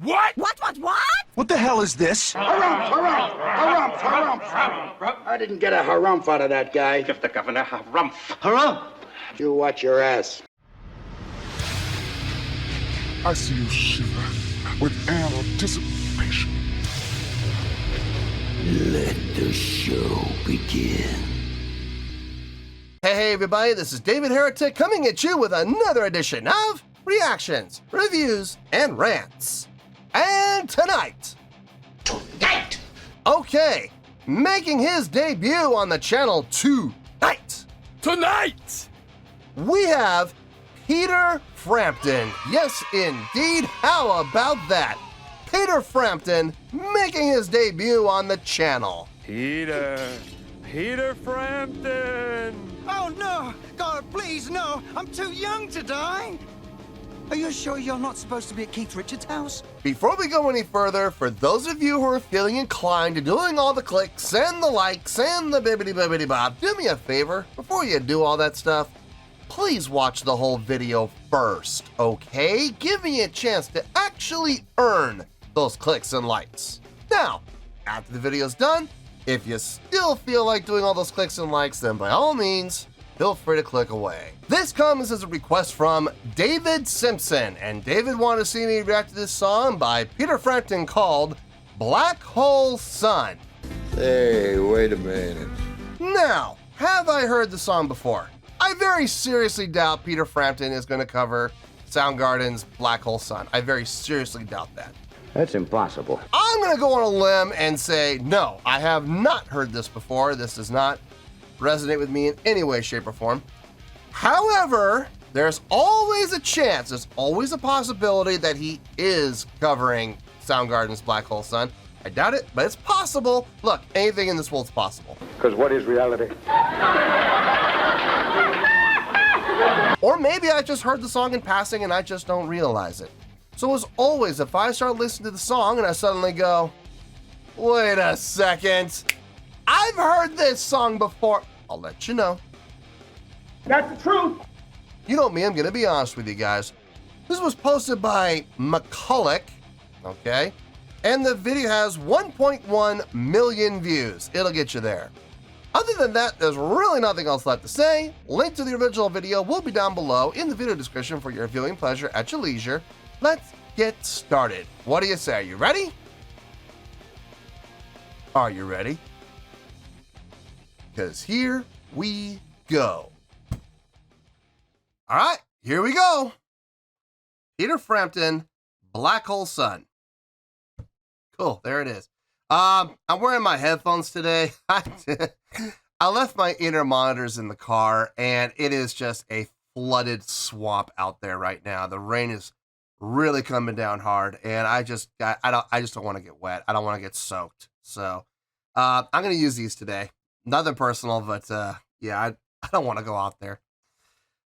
What? What? What the hell is this? Harumph. I didn't get a harumph out of that guy. Give the governor harumph. Harumph? You watch your ass. I see you shiver with anticipation. Let the show begin. Hey everybody, this is David Heretic coming at you with another edition of Reactions, Reviews, and Rants. And tonight, okay, making his debut on the channel tonight, we have Peter Frampton. Yes, indeed, how about that? Peter Frampton making his debut on the channel. Peter Frampton! Oh no! God, please, no! I'm too young to die! Are you sure you're not supposed to be at Keith Richards' house? Before we go any further, for those of you who are feeling inclined to doing all the clicks and the likes and the bibbidi bop, do me a favor, before you do all that stuff, please watch the whole video first, okay? Give me a chance to actually earn those clicks and likes. Now, after the video's done, if you still feel like doing all those clicks and likes, then by all means, feel free to click away. This comes as a request from David Simpson, and David wanted to see me react to this song by Peter Frampton called Black Hole Sun. Hey, wait a minute. Now, have I heard the song before? I very seriously doubt Peter Frampton is going to cover Soundgarden's Black Hole Sun. I very seriously doubt that. That's impossible. I'm going to go on a limb and say, no, I have not heard this before. This does not resonate with me in any way, shape, or form. However, there's always a chance, there's always a possibility that he is covering Soundgarden's Black Hole Sun. I doubt it, but it's possible. Look, anything in this world's possible. Because what is reality? Or maybe I just heard the song in passing and I just don't realize it. So as always, if I start listening to the song and I suddenly go, wait a second, I've heard this song before, I'll let you know. That's the truth. You know me, I'm gonna be honest with you guys. This was posted by McCulloch, okay? And the video has 1.1 million views. It'll get you there. Other than that, there's really nothing else left to say. Link to the original video will be down below in the video description for your viewing pleasure at your leisure. Let's get started. What do you say? Are you ready? Are you ready? Because here we go. All right, here we go. Peter Frampton, Black Hole Sun. Cool, there it is. I'm wearing my headphones today. I left my inner monitors in the car, and it is just a flooded swamp out there right now. The rain is really coming down hard, and I just don't want to get wet. I don't want to get soaked. So I'm gonna use these today. Nothing personal, but yeah, I don't want to go out there.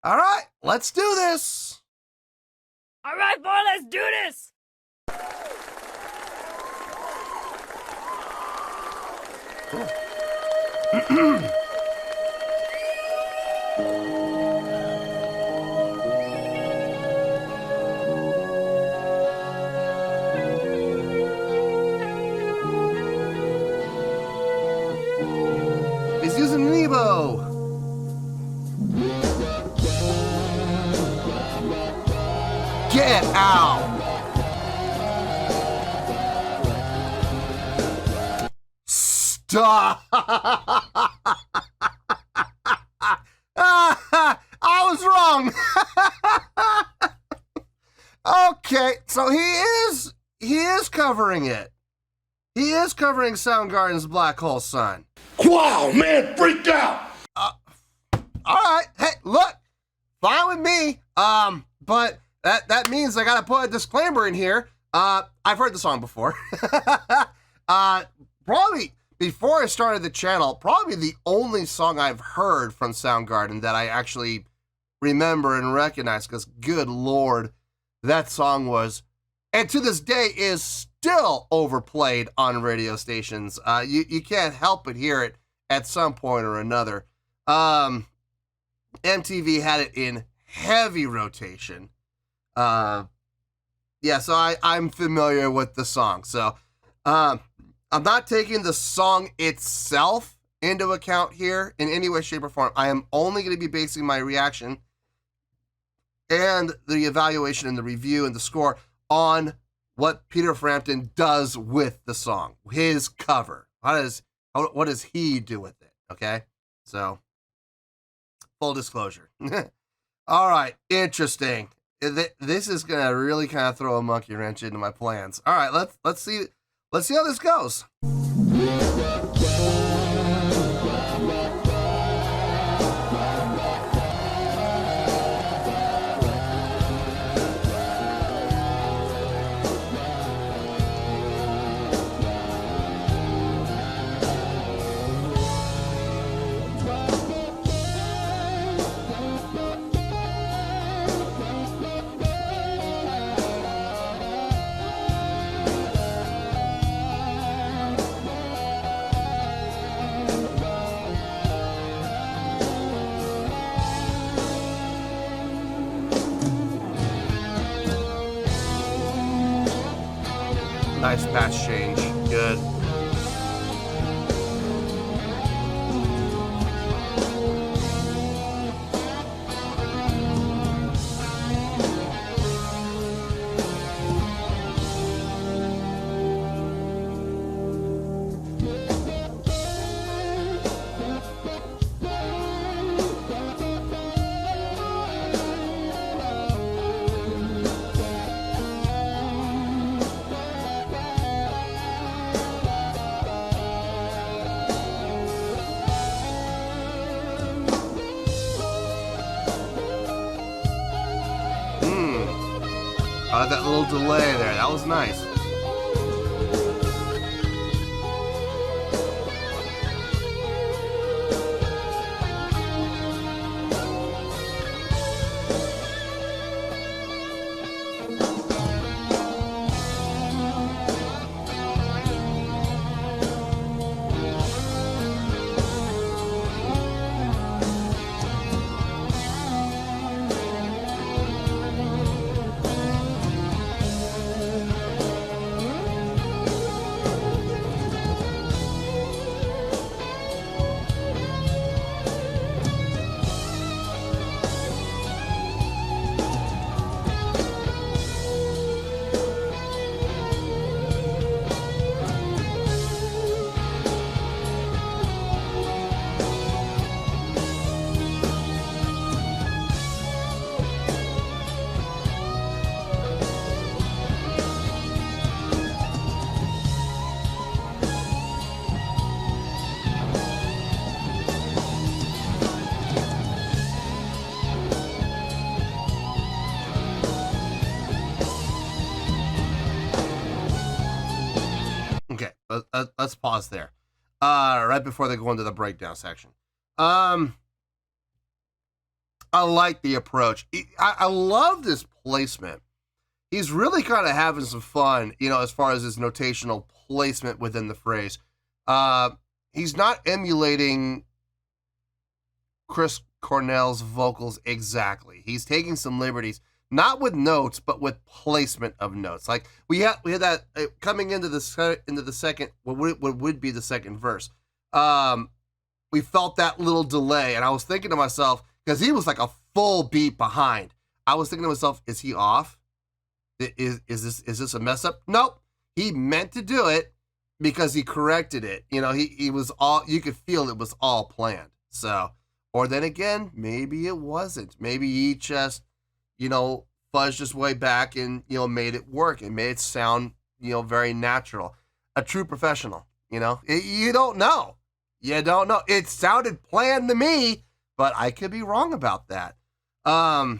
All right, let's do this. All right, boy, let's do this. Cool. He's using an Evo. Get out. Stop. I was wrong. Okay, so he is covering it. He is covering Soundgarden's Black Hole Sun. Wow, man, freaked out! All right, hey, look, fine with me. But that means I gotta put a disclaimer in here. I've heard the song before. Probably before I started the channel, probably the only song I've heard from Soundgarden that I actually remember and recognize, because good Lord, that song was, and to this day is still overplayed on radio stations. You can't help but hear it at some point or another. MTV had it in heavy rotation. Yeah, so I'm familiar with the song. So I'm not taking the song itself into account here in any way, shape, or form. I am only going to be basing my reaction and the evaluation and the review and the score on what Peter Frampton does with the song, his cover. What does he do with it? Okay, so full disclosure. All right, interesting. This is gonna really kind of throw a monkey wrench into my plans. All right, let's see how this goes. Nice patch change. Good. That little delay there. That was nice. Okay, let's pause there. Right before they go into the breakdown section. I like the approach. I love this placement. He's really kind of having some fun, as far as his notational placement within the phrase. He's not emulating Chris Cornell's vocals exactly. He's taking some liberties, not with notes, but with placement of notes. Like we had that coming into the second, what would be the second verse. We felt that little delay, and I was thinking to myself, because he was like a full beat behind. I was thinking to myself, is he off? Is this a mess up? Nope. He meant to do it because he corrected it. He was all, you could feel it was all planned. So, or then again, maybe it wasn't. Maybe he just, fuzzed his way back and, made it work and made it sound, very natural. A true professional, you don't know. You don't know. It sounded planned to me, but I could be wrong about that. I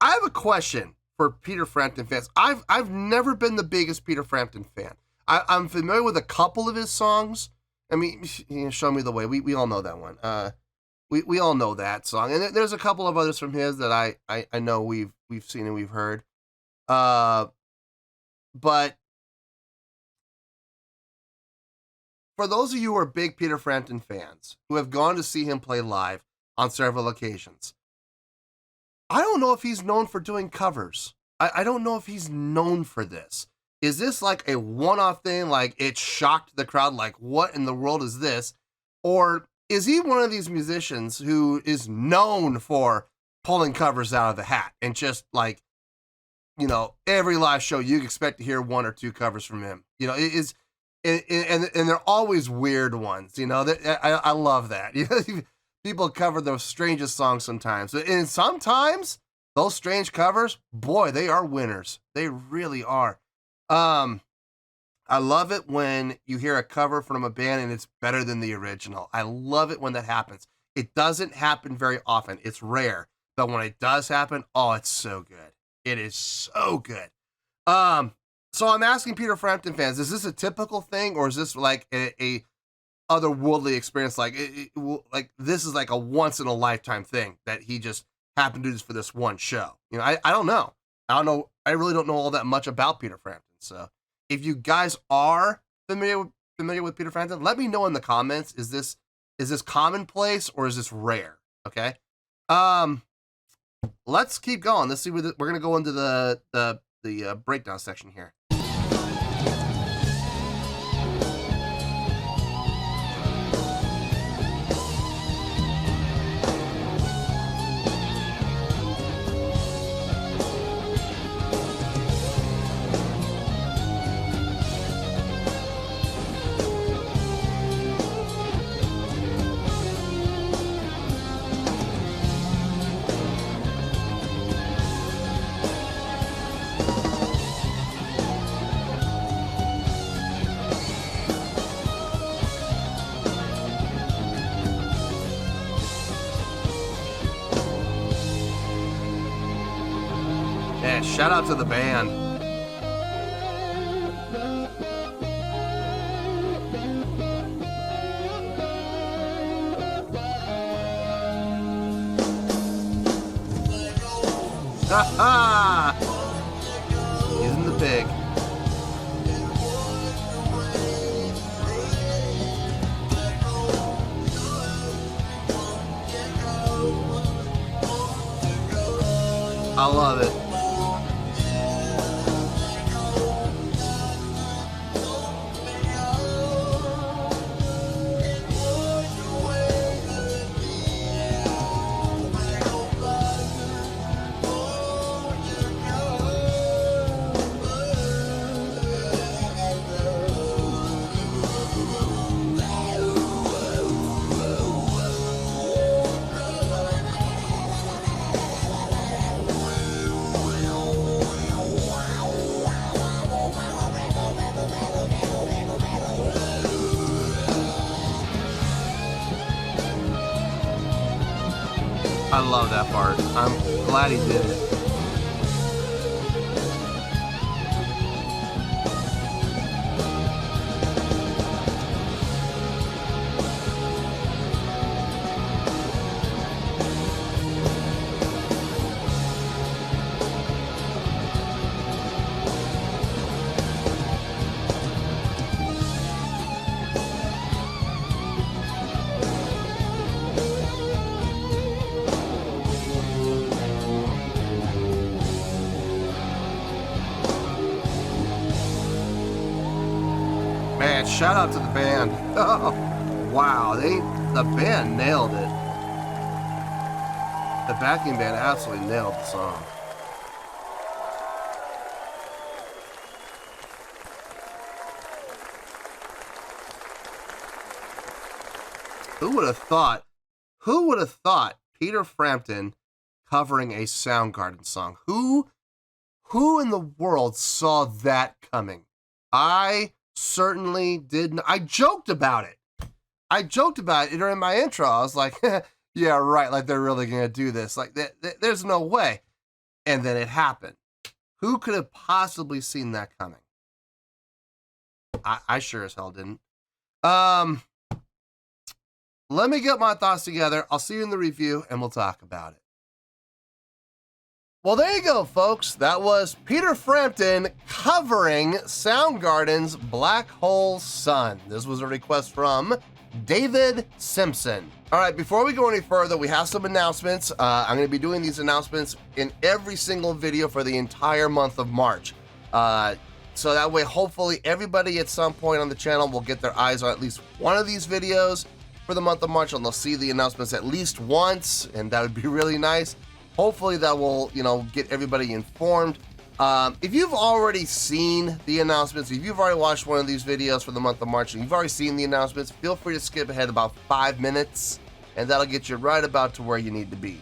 have a question for Peter Frampton fans. I've never been the biggest Peter Frampton fan. I'm familiar with a couple of his songs. I mean, Show Me the Way. We all know that one. We all know that song, and there's a couple of others from his that I know we've seen and we've heard. But for those of you who are big Peter Frampton fans who have gone to see him play live on several occasions, I don't know if he's known for doing covers. I don't know if he's known for this. Is this like a one-off thing? Like it shocked the crowd? Like what in the world is this? Or is he one of these musicians who is known for pulling covers out of the hat and just like, you know, every live show you expect to hear one or two covers from him? You know, it is, and they're always weird ones. You know, I love that. You know, people cover the strangest songs sometimes, and sometimes those strange covers, boy, they are winners. They really are. I love it when you hear a cover from a band and it's better than the original. I love it when that happens. It doesn't happen very often. It's rare, but when it does happen, oh, it's so good. It is so good. So I'm asking Peter Frampton fans, is this a typical thing, or is this like a otherworldly experience? Like, like this is like a once in a lifetime thing that he just happened to do this for this one show. You know, I don't know. I really don't know all that much about Peter Frampton. So if you guys are familiar with Peter Frampton, let me know in the comments. Is this commonplace or is this rare? Okay. Let's keep going. Let's see we're gonna go into the breakdown section here. Yeah, shout out to the band. Ha ha! Isn't the pig? I love it. I love that part. I'm glad he did it. Man, shout out to the band. Oh, wow, the band nailed it. The backing band absolutely nailed the song. Who would have thought? Who would have thought Peter Frampton covering a Soundgarden song? Who in the world saw that coming? I certainly didn't. I joked about it. During my intro. I was like, yeah, right. Like they're really going to do this. Like there's no way. And then it happened. Who could have possibly seen that coming? I sure as hell didn't. Let me get my thoughts together. I'll see you in the review and we'll talk about it. Well, there you go, folks. That was Peter Frampton covering Soundgarden's Black Hole Sun. This was a request from David Simpson. All right, before we go any further, we have some announcements. I'm going to be doing these announcements in every single video for the entire month of March. So that way, hopefully, everybody at some point on the channel will get their eyes on at least one of these videos for the month of March, and they'll see the announcements at least once, and that would be really nice. Hopefully, that will, get everybody informed. If you've already seen the announcements, if you've already watched one of these videos for the month of March and you've already seen the announcements, feel free to skip ahead about 5 minutes, and that'll get you right about to where you need to be.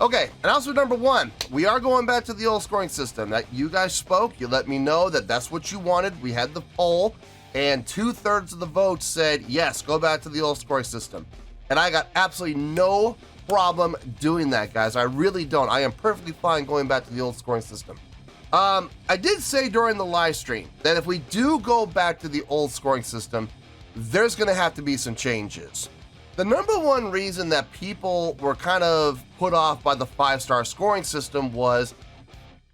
Okay, announcement number 1. We are going back to the old scoring system. That you guys spoke, you let me know that that's what you wanted. We had the poll, and 2/3 of the votes said, yes, go back to the old scoring system. And I got absolutely no problem doing that, guys. I really don't. I am perfectly fine going back to the old scoring system. I did say during the live stream that if we do go back to the old scoring system, there's going to have to be some changes. The number one reason that people were kind of put off by the 5-star scoring system was,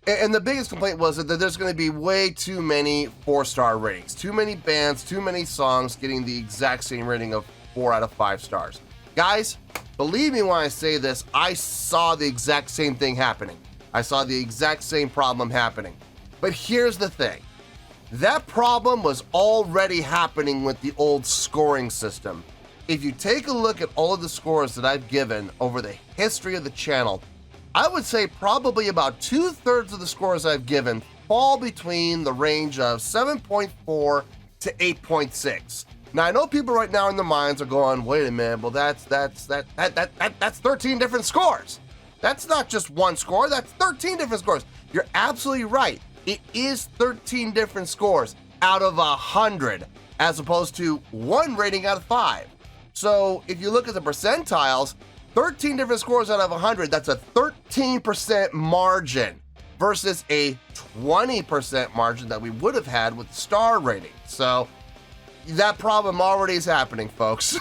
and the biggest complaint was that there's going to be way too many 4-star ratings, too many bands, too many songs getting the exact same rating of 4 out of 5 stars. Guys, believe me when I say this, I saw the exact same thing happening. I saw the exact same problem happening. But here's the thing. That problem was already happening with the old scoring system. If you take a look at all of the scores that I've given over the history of the channel, I would say probably about 2/3 of the scores I've given fall between the range of 7.4 to 8.6. Now I know people right now in their minds are going, wait a minute, well that's 13 different scores. That's not just one score, that's 13 different scores. You're absolutely right. It is 13 different scores out of 100, as opposed to 1 rating out of 5. So if you look at the percentiles, 13 different scores out of 100, that's a 13% margin versus a 20% margin that we would have had with star rating. So that problem already is happening, folks.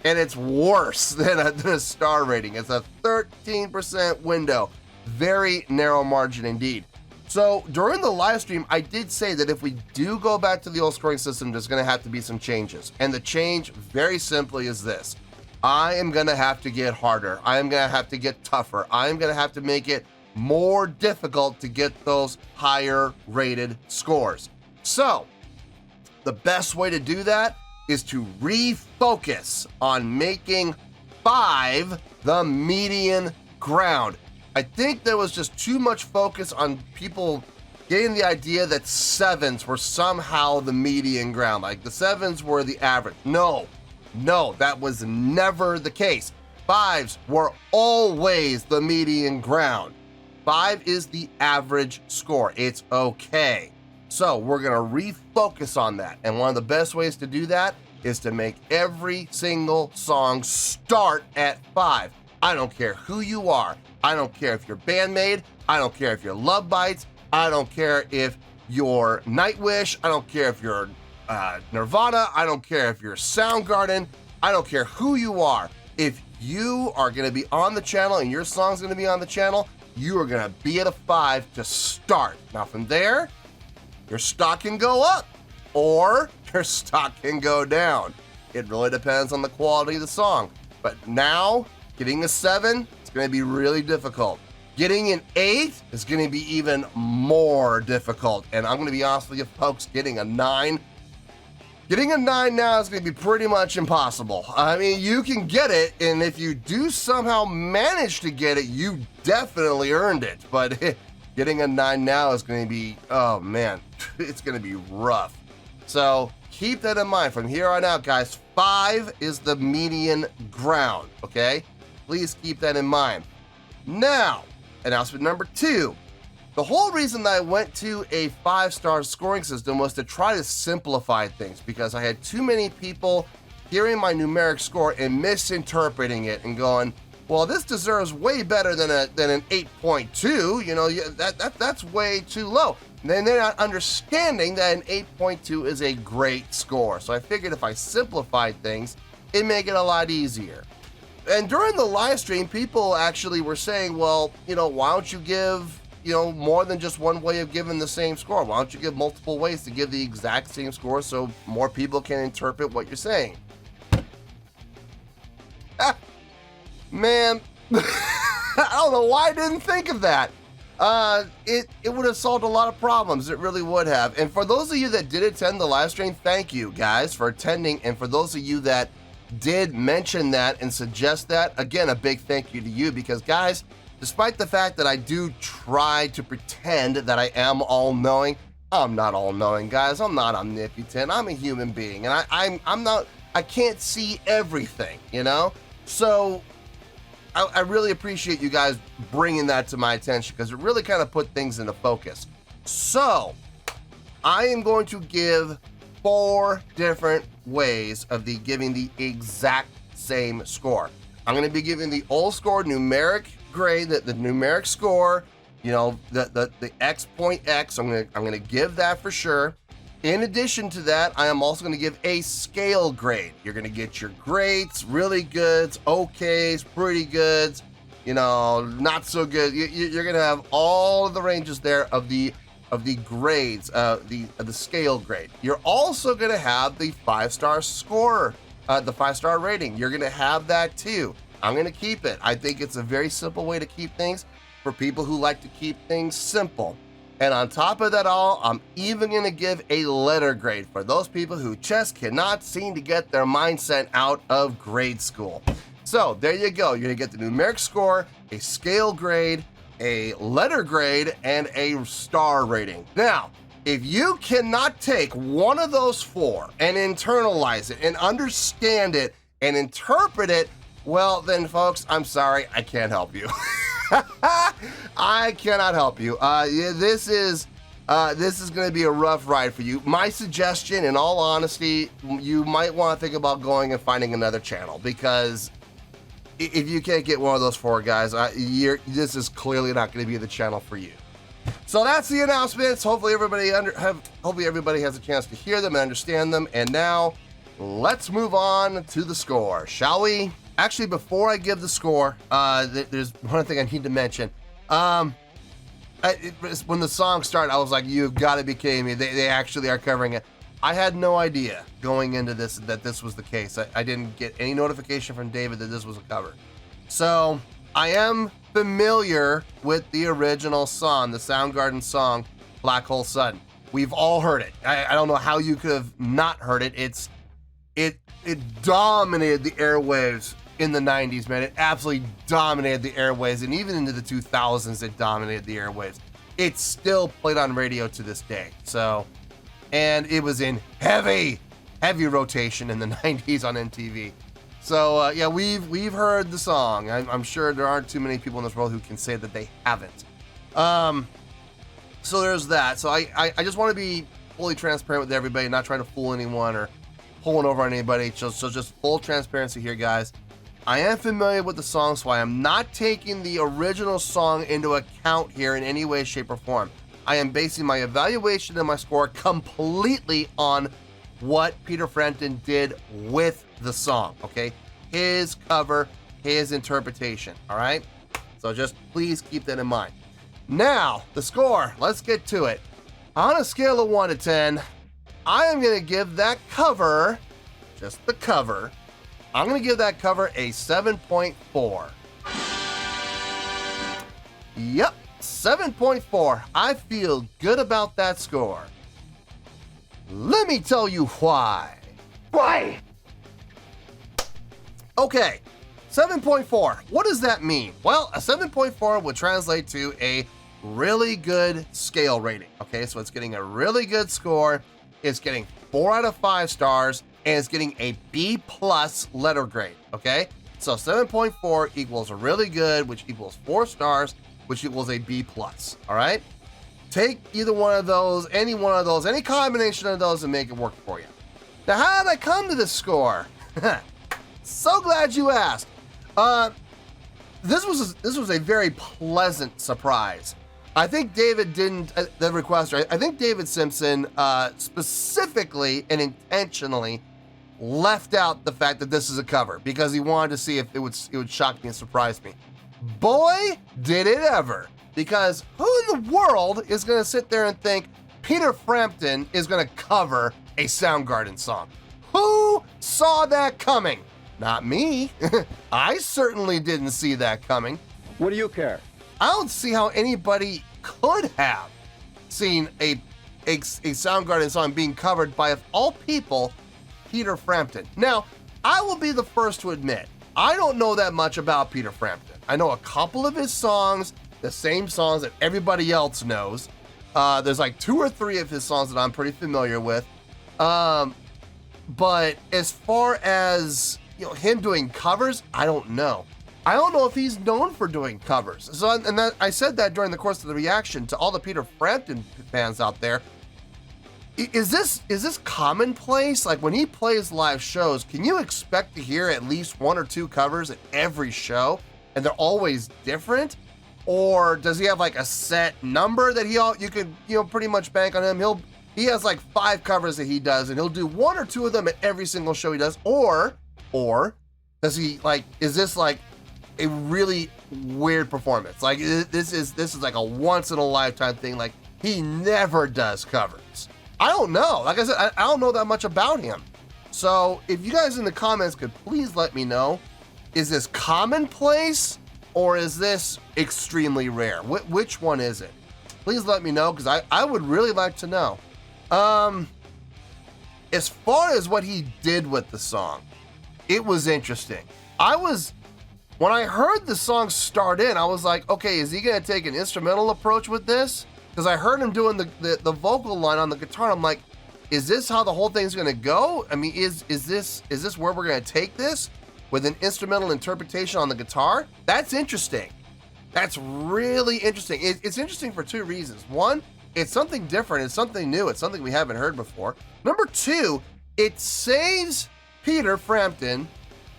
And it's worse than a star rating. It's a 13% window. Very narrow margin indeed. So during the live stream, I did say that if we do go back to the old scoring system, there's going to have to be some changes. And the change, very simply, is this. I am going to have to get harder. I am going to have to get tougher. I am going to have to make it more difficult to get those higher rated scores. So the best way to do that is to refocus on making 5 the median ground. I think there was just too much focus on people getting the idea that 7s were somehow the median ground, like the 7s were the average. No, that was never the case. 5s were always the median ground. 5 is the average score. It's okay. So we're gonna refocus on that. And one of the best ways to do that is to make every single song start at 5. I don't care who you are. I don't care if you're Bandmate. I don't care if you're Love Bites. I don't care if you're Nightwish. I don't care if you're Nirvana. I don't care if you're Soundgarden. I don't care who you are. If you are going to be on the channel and your song's going to be on the channel, you are going to be at a 5 to start. Now from there, your stock can go up or your stock can go down. It really depends on the quality of the song. But now, getting a 7, it's going to be really difficult. Getting an 8 is going to be even more difficult. And I'm going to be honest with you folks, getting a 9 now is going to be pretty much impossible. I mean, you can get it, and if you do somehow manage to get it, you definitely earned it. But getting a 9 now is going to be, oh man, it's going to be rough. So keep that in mind. From here on out, guys, 5 is the median ground, okay? Please keep that in mind. Now, announcement number 2. The whole reason that I went to a 5-star scoring system was to try to simplify things, because I had too many people hearing my numeric score and misinterpreting it and going, well, this deserves way better than an 8.2. You know, that's way too low. And then they're not understanding that an 8.2 is a great score. So I figured if I simplified things, it'd make it a lot easier. And during the live stream, people actually were saying, well, why don't you give, more than just one way of giving the same score? Why don't you give multiple ways to give the exact same score so more people can interpret what you're saying? Man, I don't know why I didn't think of that. It would have solved a lot of problems. It really would have. And for those of you that did attend the live stream, thank you guys for attending. And for those of you that did mention that and suggest that, again, a big thank you to you, because guys, despite the fact that I do try to pretend that I am all-knowing, I'm not all-knowing, guys. I'm not omnipotent. I'm a human being, and I can't see everything, you know? So I really appreciate you guys bringing that to my attention, because it really kind of put things into focus. So I am going to give 4 different ways of giving the exact same score. I'm going to be giving the old score numeric grade, the numeric score, you know, the X point X. I'm going to give that for sure. In addition to that, I am also going to give a scale grade. You're going to get your greats, really goods, okays, pretty goods, you know, not so good. You're going to have all of the ranges there of the grades, the scale grade. You're also going to have the 5-star score, the 5-star rating. You're going to have that too. I'm going to keep it. I think it's a very simple way to keep things for people who like to keep things simple. And on top of that all, I'm even going to give a letter grade for those people who just cannot seem to get their mindset out of grade school. So there you go. You're going to get the numeric score, a scale grade, a letter grade, and a star rating. Now, if you cannot take one of those 4 and internalize it and understand it and interpret it, well then folks, I'm sorry, I can't help you. I cannot help you. This is going to be a rough ride for you. My suggestion, in all honesty, you might want to think about going and finding another channel, because if you can't get one of those 4 guys, this is clearly not going to be the channel for you. So that's the announcements. Hopefully everybody has a chance to hear them and understand them. And now let's move on to the score, shall we? Actually, before I give the score, there's one thing I need to mention. When the song started, I was like, you've got to be kidding me. They actually are covering it. I had no idea going into this that this was the case. I didn't get any notification from David that this was a cover. So I am familiar with the original song, the Soundgarden song, Black Hole Sun. We've all heard it. I don't know how you could have not heard it. It dominated the airwaves in the 90s, man. It absolutely dominated the airwaves, and even into the 2000s, it dominated the airwaves. It's still played on radio to this day. So, and it was in heavy rotation in the 90s on MTV. So, yeah, we've heard the song. I'm sure there aren't too many people in this world who can say that they haven't. So there's that. So I just want to be fully transparent with everybody, not trying to fool anyone or pulling over on anybody. So just full transparency here, guys. I am familiar with the song, so I am not taking the original song into account here in any way, shape, or form. I am basing my evaluation and my score completely on what Peter Frampton did with the song, okay? His cover, his interpretation, all right? So just please keep that in mind. Now, the score, let's get to it. On a scale of 1 to 10, I am going to give that cover, just the cover, I'm going to give that cover a 7.4. Yep, 7.4. I feel good about that score. Let me tell you why. Why? Okay, 7.4. What does that mean? Well, a 7.4 would translate to a really good scale rating. Okay, so it's getting a really good score. It's getting 4 out of 5 stars, and it's getting a B+ letter grade. Okay, so 7.4 equals a really good, which equals 4 stars, which equals a B+. All right, take either one of those, any combination of those, and make it work for you. Now, how did I come to this score? So glad you asked. This was a very pleasant surprise. I think David didn't, the requester, I think David Simpson specifically and intentionally left out the fact that this is a cover because he wanted to see if it would shock me and surprise me. Boy, did it ever. Because who in the world is going to sit there and think Peter Frampton is going to cover a Soundgarden song? Who saw that coming? Not me. I certainly didn't see that coming. What do you care? I don't see how anybody could have seen a Soundgarden song being covered by, of all people, Peter Frampton. Now, I will be the first to admit, I don't know that much about Peter Frampton. I know a couple of his songs, the same songs that everybody else knows. There's like 2 or 3 of his songs that I'm pretty familiar with. But as far as, you know, him doing covers, I don't know. I don't know if he's known for doing covers. So, and that, I said that during the course of the reaction to all the Peter Frampton fans out there. Is this commonplace? Like, when he plays live shows, can you expect to hear at least 1 or 2 covers at every show, and they're always different? Or does he have like a set number that you could, you know, pretty much bank on him? He has like 5 covers that he does, and he'll do 1 or 2 of them at every single show he does. Or does he, like, is this like a really weird performance? Like, this is like a once in a lifetime thing. Like, he never does covers. I don't know. Like I said, I don't know that much about him. So if you guys in the comments could please let me know, is this commonplace or is this extremely rare? Which one is it? Please let me know, because I would really like to know. As far as what he did with the song, it was interesting. When I heard the song start in, I was like, okay, is he going to take an instrumental approach with this? Because I heard him doing the vocal line on the guitar. I'm like, is this how the whole thing's going to go? I mean, is this where we're going to take this, with an instrumental interpretation on the guitar? That's interesting. That's really interesting. It's interesting for 2 reasons. One, it's something different. It's something new. It's something we haven't heard before. Number 2, it saves Peter Frampton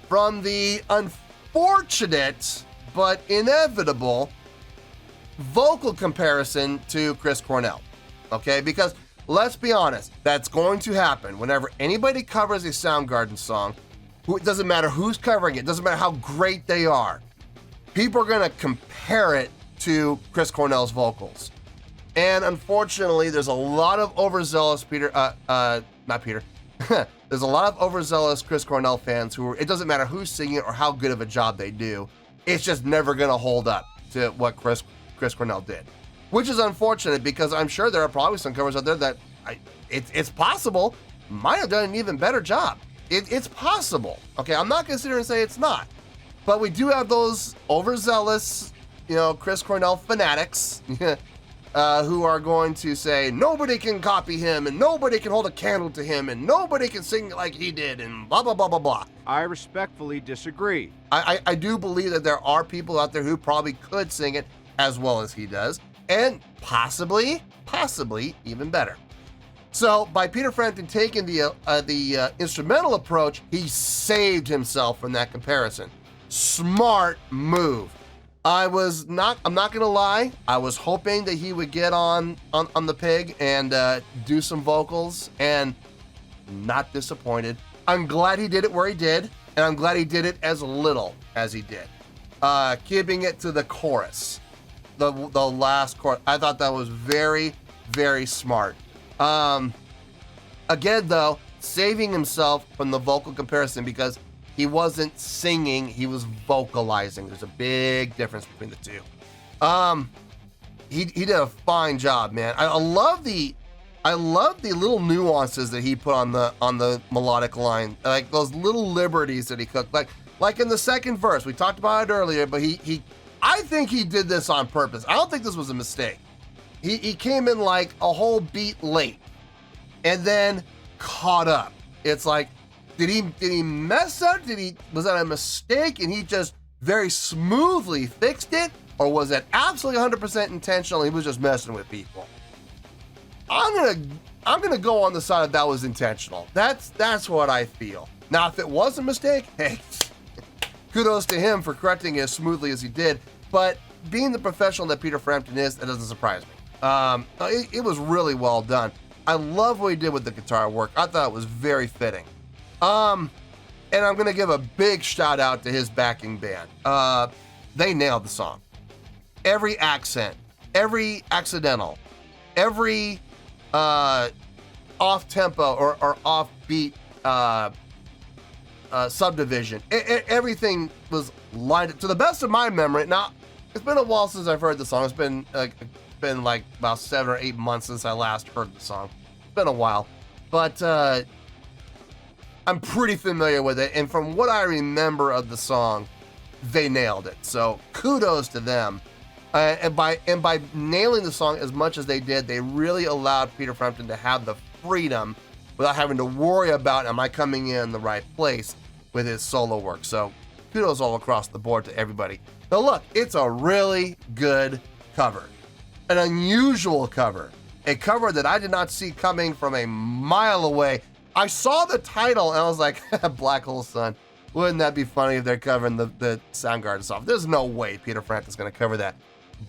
from the unfortunate but inevitable vocal comparison to Chris Cornell. Okay? Because let's be honest, that's going to happen whenever anybody covers a Soundgarden song. It doesn't matter who's covering it. It doesn't matter how great they are. People are going to compare it to Chris Cornell's vocals. And unfortunately, there's a lot of overzealous There's a lot of overzealous Chris Cornell fans who it doesn't matter who's singing it or how good of a job they do. It's just never going to hold up to what Chris Cornell did, which is unfortunate, because I'm sure there are probably some covers out there that it's possible might have done an even better job. It's possible. Okay, I'm not going to sit here and say it's not. But we do have those overzealous, you know, Chris Cornell fanatics who are going to say nobody can copy him and nobody can hold a candle to him and nobody can sing like he did and blah, blah, blah, blah, blah. I respectfully disagree. I do believe that there are people out there who probably could sing it as well as he does, and possibly even better. So by Peter Frampton taking the instrumental approach, he saved himself from that comparison. Smart move. I'm not gonna lie, I was hoping that he would get on the pig and do some vocals, and not disappointed. I'm glad he did it where he did, and I'm glad he did it as little as he did. Keeping it to the chorus, the last chorus. I thought that was very, very smart. Again though, saving himself from the vocal comparison, because he wasn't singing, he was vocalizing. There's a big difference between the two. He did a fine job, man. I love the little nuances that he put on the melodic line, like those little liberties that he cooked. Like in the second verse, we talked about it earlier, but I think he did this on purpose. I don't think this was a mistake. He came in like a whole beat late, and then caught up. It's like, did he mess up? Was that a mistake and he just very smoothly fixed it? Or was it absolutely 100% intentional? He was just messing with people. I'm gonna go on the side that was intentional. That's what I feel. Now, if it was a mistake, hey, kudos to him for correcting it as smoothly as he did. But being the professional that Peter Frampton is, that doesn't surprise me. It was really well done. I love what he did with the guitar work. I thought it was very fitting. And I'm gonna give a big shout out to his backing band. They nailed the song. Every accent, every accidental, every off tempo or off beat subdivision. Everything was lined up to the best of my memory. Now, it's been a while since I've heard the song. It's been like about 7 or 8 months since I last heard the song. It's been a while, but I'm pretty familiar with it. And from what I remember of the song, they nailed it. So kudos to them. And by nailing the song as much as they did, they really allowed Peter Frampton to have the freedom without having to worry about, am I coming in the right place with his solo work. So kudos all across the board to everybody. Now look, it's a really good cover. An unusual cover. A cover that I did not see coming from a mile away. I saw the title and I was like, Black Hole Sun. Wouldn't that be funny if they're covering the Soundgarden song? There's no way Peter Frampton's going to cover that.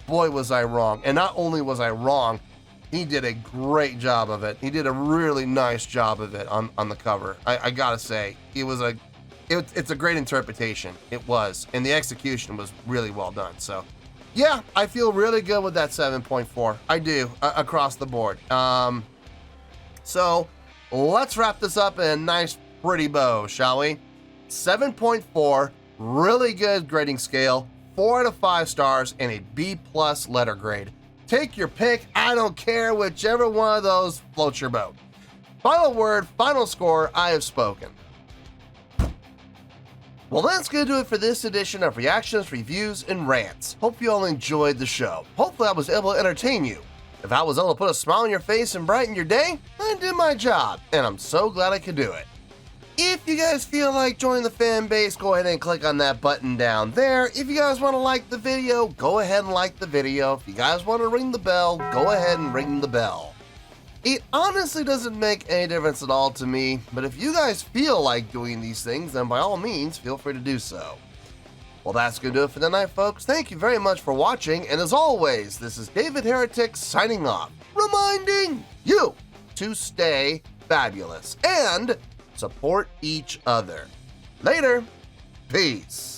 Boy, was I wrong. And not only was I wrong, he did a great job of it. He did a really nice job of it on the cover. I gotta say, it's a great interpretation. It was. And the execution was really well done. So, yeah, I feel really good with that 7.4. I do, across the board. So, let's wrap this up in a nice, pretty bow, shall we? 7.4, really good grading scale, 4 out of 5 stars, and a B+ letter grade. Take your pick, I don't care, whichever one of those floats your boat. Final word, final score, I have spoken. Well, that's going to do it for this edition of Reactions, Reviews, and Rants. Hope you all enjoyed the show. Hopefully I was able to entertain you. If I was able to put a smile on your face and brighten your day, I did my job, and I'm so glad I could do it. If you guys feel like joining the fan base, go ahead and click on that button down there. If you guys want to like the video, go ahead and like the video. If you guys want to ring the bell, go ahead and ring the bell. It honestly doesn't make any difference at all to me, but if you guys feel like doing these things, then by all means, feel free to do so. Well, that's going to do it for the night, folks. Thank you very much for watching, and as always, this is David Heretic signing off, reminding you to stay fabulous and support each other. Later. Peace.